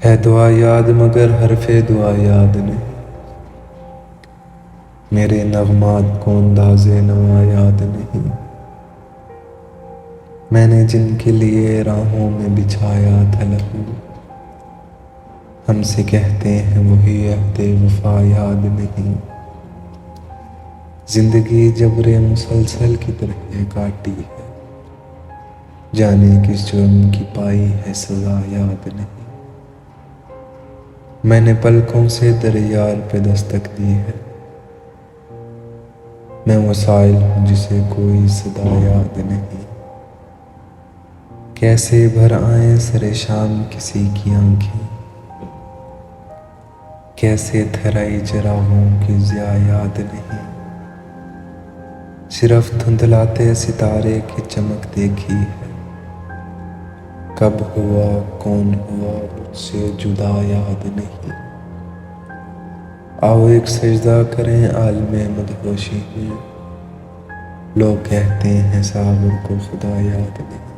ہے دعا یاد مگر حرف دعا یاد نہیں، میرے نغمات کو انداز نوا یاد نہیں، میں نے جن کے لیے راہوں میں بچھایا تھا لہو، ہم سے کہتے ہیں وہی عہد وفا یاد نہیں، زندگی جبر مسلسل کی طرح کاٹی ہے، جانے کس جرم کی پائی ہے سزا یاد نہیں، میں نے پلکوں سے دریا پہ دستک دی ہے، میں وہ سائل ہوں جسے کوئی صدا یاد نہیں، کیسے بھر آئیں سر شام کسی کی آنکھیں، کیسے تھرائی چراغوں کی ضیاء یاد نہیں، صرف دھندلاتے ستارے کی چمک دیکھی ہے، کب ہوا کون ہوا مجھ سے جدا یاد نہیں، آؤ ایک سجدہ کریں عالم مدہوشی میں، لوگ کہتے ہیں صابر کو خدا یاد نہیں۔